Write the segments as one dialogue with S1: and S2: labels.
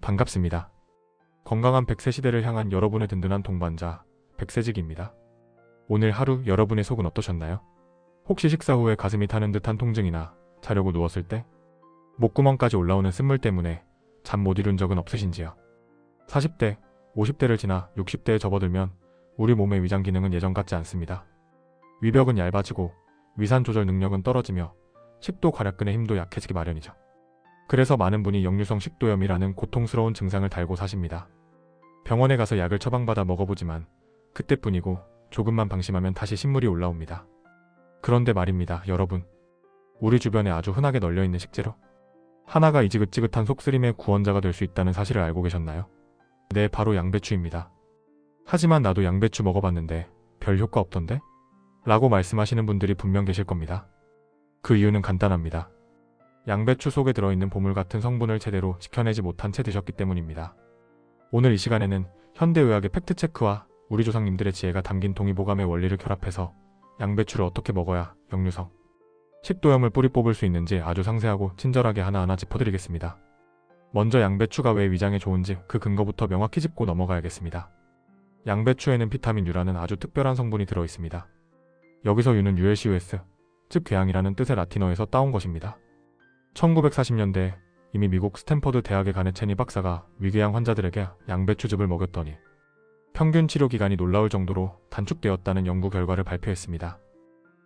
S1: 반갑습니다. 건강한 100세 시대를 향한 여러분의 든든한 동반자, 백세직입니다. 오늘 하루 여러분의 속은 어떠셨나요? 혹시 식사 후에 가슴이 타는 듯한 통증이나 자려고 누웠을 때 목구멍까지 올라오는 쓴물 때문에 잠 못 이룬 적은 없으신지요? 40대, 50대를 지나 60대에 접어들면 우리 몸의 위장 기능은 예전 같지 않습니다. 위벽은 얇아지고 위산 조절 능력은 떨어지며 식도 괄약근의 힘도 약해지기 마련이죠. 그래서 많은 분이 역류성 식도염이라는 고통스러운 증상을 달고 사십니다. 병원에 가서 약을 처방받아 먹어보지만 그때뿐이고 조금만 방심하면 다시 신물이 올라옵니다. 그런데 말입니다, 여러분. 우리 주변에 아주 흔하게 널려있는 식재료 하나가 이 지긋지긋한 속쓰림의 구원자가 될 수 있다는 사실을 알고 계셨나요? 네, 바로 양배추입니다. 하지만 나도 양배추 먹어봤는데 별 효과 없던데? 라고 말씀하시는 분들이 분명 계실 겁니다. 그 이유는 간단합니다. 양배추 속에 들어있는 보물 같은 성분을 제대로 지켜내지 못한 채 드셨기 때문입니다. 오늘 이 시간에는 현대의학의 팩트체크와 우리 조상님들의 지혜가 담긴 동의보감의 원리를 결합해서 양배추를 어떻게 먹어야 역류성 식도염을 뿌리 뽑을 수 있는지 아주 상세하고 친절하게 하나하나 짚어드리겠습니다. 먼저 양배추가 왜 위장에 좋은지 그 근거부터 명확히 짚고 넘어가야겠습니다. 양배추에는 비타민 U라는 아주 특별한 성분이 들어있습니다. 여기서 U는 ULCUS, 즉 궤양이라는 뜻의 라틴어에서 따온 것입니다. 1940년대에 이미 미국 스탠퍼드 대학의 가네체니 박사가 위궤양 환자들에게 양배추즙을 먹였더니 평균 치료 기간이 놀라울 정도로 단축되었다는 연구 결과를 발표했습니다.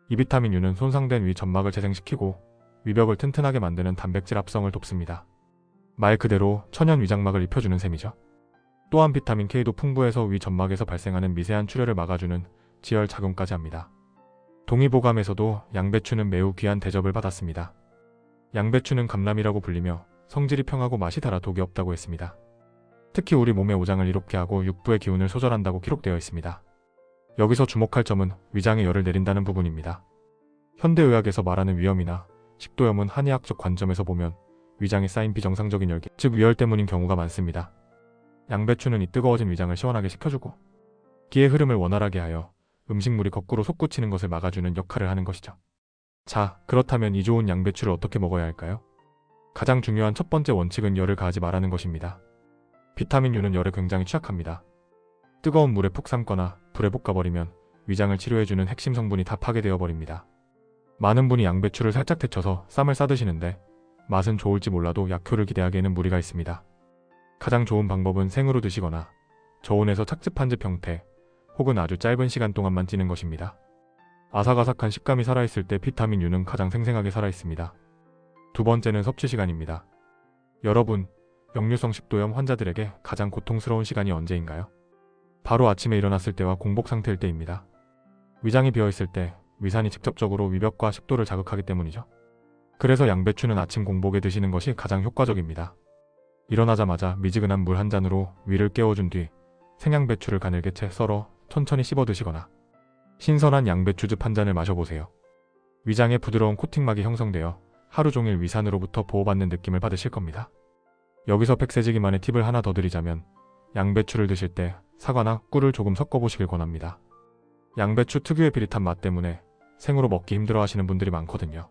S1: 이 비타민 U는 손상된 위 점막을 재생시키고 위벽을 튼튼하게 만드는 단백질 합성을 돕습니다. 말 그대로 천연 위장막을 입혀주는 셈이죠. 또한 비타민 K도 풍부해서 위 점막에서 발생하는 미세한 출혈을 막아주는 지혈 작용까지 합니다. 동의보감에서도 양배추는 매우 귀한 대접을 받았습니다. 양배추는 감람이라고 불리며 성질이 평하고 맛이 달아 독이 없다고 했습니다. 특히 우리 몸의 오장을 이롭게 하고 육부의 기운을 소절한다고 기록되어 있습니다. 여기서 주목할 점은 위장에 열을 내린다는 부분입니다. 현대의학에서 말하는 위염이나 식도염은 한의학적 관점에서 보면 위장에 쌓인 비정상적인 열기, 즉 위열 때문인 경우가 많습니다. 양배추는 이 뜨거워진 위장을 시원하게 식혀주고 기의 흐름을 원활하게 하여 음식물이 거꾸로 솟구치는 것을 막아주는 역할을 하는 것이죠. 자, 그렇다면 이 좋은 양배추를 어떻게 먹어야 할까요? 가장 중요한 첫 번째 원칙은 열을 가하지 말라는 것입니다. 비타민 U는 열에 굉장히 취약합니다. 뜨거운 물에 푹 삶거나 불에 볶아버리면 위장을 치료해주는 핵심 성분이 다 파괴되어 버립니다. 많은 분이 양배추를 살짝 데쳐서 쌈을 싸드시는데 맛은 좋을지 몰라도 약효를 기대하기에는 무리가 있습니다. 가장 좋은 방법은 생으로 드시거나 저온에서 착즙한 즙 형태 혹은 아주 짧은 시간 동안만 찌는 것입니다. 아삭아삭한 식감이 살아있을 때 비타민 U는 가장 생생하게 살아있습니다. 두 번째는 섭취 시간입니다. 여러분, 역류성 식도염 환자들에게 가장 고통스러운 시간이 언제인가요? 바로 아침에 일어났을 때와 공복 상태일 때입니다. 위장이 비어있을 때 위산이 직접적으로 위벽과 식도를 자극하기 때문이죠. 그래서 양배추는 아침 공복에 드시는 것이 가장 효과적입니다. 일어나자마자 미지근한 물 한 잔으로 위를 깨워준 뒤 생양배추를 가늘게 채 썰어 천천히 씹어 드시거나 신선한 양배추즙 한 잔을 마셔보세요. 위장에 부드러운 코팅막이 형성되어 하루 종일 위산으로부터 보호받는 느낌을 받으실 겁니다. 여기서 백세지기만의 팁을 하나 더 드리자면 양배추를 드실 때 사과나 꿀을 조금 섞어보시길 권합니다. 양배추 특유의 비릿한 맛 때문에 생으로 먹기 힘들어 하시는 분들이 많거든요.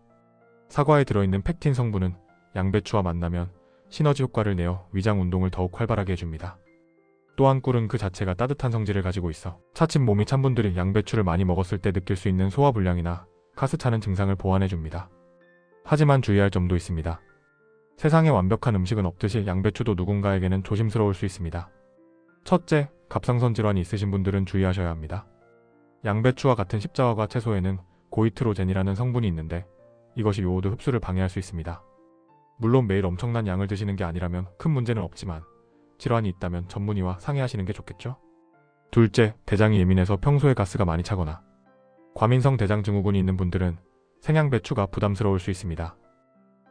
S1: 사과에 들어있는 팩틴 성분은 양배추와 만나면 시너지 효과를 내어 위장 운동을 더욱 활발하게 해줍니다. 또한 꿀은 그 자체가 따뜻한 성질을 가지고 있어 차츰 몸이 찬 분들이 양배추를 많이 먹었을 때 느낄 수 있는 소화불량이나 가스 차는 증상을 보완해줍니다. 하지만 주의할 점도 있습니다. 세상에 완벽한 음식은 없듯이 양배추도 누군가에게는 조심스러울 수 있습니다. 첫째, 갑상선 질환이 있으신 분들은 주의하셔야 합니다. 양배추와 같은 십자화과 채소에는 고이트로젠이라는 성분이 있는데 이것이 요오드 흡수를 방해할 수 있습니다. 물론 매일 엄청난 양을 드시는 게 아니라면 큰 문제는 없지만 질환이 있다면 전문의와 상의하시는 게 좋겠죠? 둘째, 대장이 예민해서 평소에 가스가 많이 차거나 과민성 대장 증후군이 있는 분들은 생양배추가 부담스러울 수 있습니다.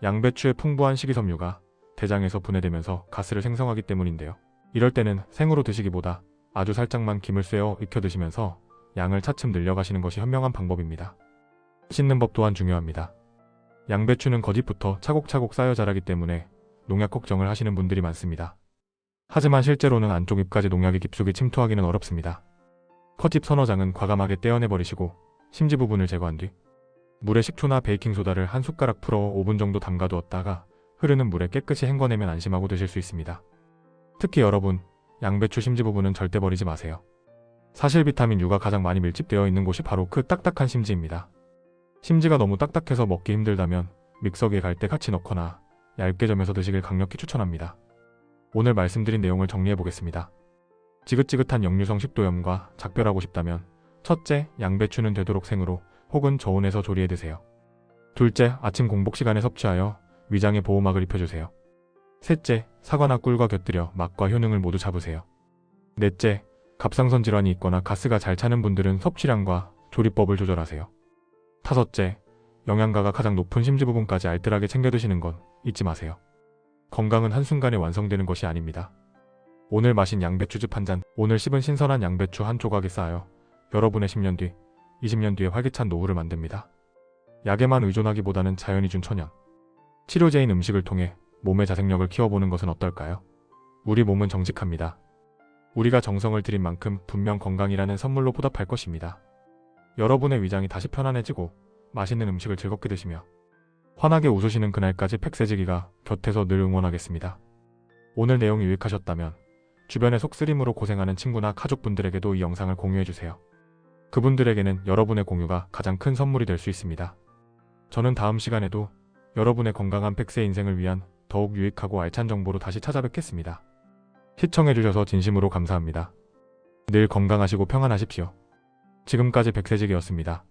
S1: 양배추의 풍부한 식이섬유가 대장에서 분해되면서 가스를 생성하기 때문인데요. 이럴 때는 생으로 드시기보다 아주 살짝만 김을 쐬어 익혀 드시면서 양을 차츰 늘려가시는 것이 현명한 방법입니다. 씻는 법 또한 중요합니다. 양배추는 겉잎부터 차곡차곡 쌓여 자라기 때문에 농약 걱정을 하시는 분들이 많습니다. 하지만 실제로는 안쪽 잎까지 농약이 깊숙이 침투하기는 어렵습니다. 컷잎 서너 장은 과감하게 떼어내버리시고 심지 부분을 제거한 뒤 물에 식초나 베이킹소다를 한 숟가락 풀어 5분 정도 담가두었다가 흐르는 물에 깨끗이 헹궈내면 안심하고 드실 수 있습니다. 특히 여러분, 양배추 심지 부분은 절대 버리지 마세요. 사실 비타민 U가 가장 많이 밀집되어 있는 곳이 바로 그 딱딱한 심지입니다. 심지가 너무 딱딱해서 먹기 힘들다면 믹서기에 갈 때 같이 넣거나 얇게 점여서 드시길 강력히 추천합니다. 오늘 말씀드린 내용을 정리해 보겠습니다. 지긋지긋한 역류성 식도염과 작별하고 싶다면 첫째, 양배추는 되도록 생으로 혹은 저온에서 조리해 드세요. 둘째, 아침 공복 시간에 섭취하여 위장에 보호막을 입혀주세요. 셋째, 사과나 꿀과 곁들여 맛과 효능을 모두 잡으세요. 넷째, 갑상선 질환이 있거나 가스가 잘 차는 분들은 섭취량과 조리법을 조절하세요. 다섯째, 영양가가 가장 높은 심지 부분까지 알뜰하게 챙겨 드시는 건 잊지 마세요. 건강은 한순간에 완성되는 것이 아닙니다. 오늘 마신 양배추즙 한 잔, 오늘 씹은 신선한 양배추 한 조각에 쌓여 여러분의 10년 뒤, 20년 뒤에 활기찬 노후를 만듭니다. 약에만 의존하기보다는 자연이 준 천연, 치료제인 음식을 통해 몸의 자생력을 키워보는 것은 어떨까요? 우리 몸은 정직합니다. 우리가 정성을 들인 만큼 분명 건강이라는 선물로 보답할 것입니다. 여러분의 위장이 다시 편안해지고 맛있는 음식을 즐겁게 드시며 환하게 웃으시는 그날까지 백세지기가 곁에서 늘 응원하겠습니다. 오늘 내용이 유익하셨다면 주변에 속쓰림으로 고생하는 친구나 가족분들에게도 이 영상을 공유해주세요. 그분들에게는 여러분의 공유가 가장 큰 선물이 될 수 있습니다. 저는 다음 시간에도 여러분의 건강한 100세 인생을 위한 더욱 유익하고 알찬 정보로 다시 찾아뵙겠습니다. 시청해주셔서 진심으로 감사합니다. 늘 건강하시고 평안하십시오. 지금까지 백세직이었습니다.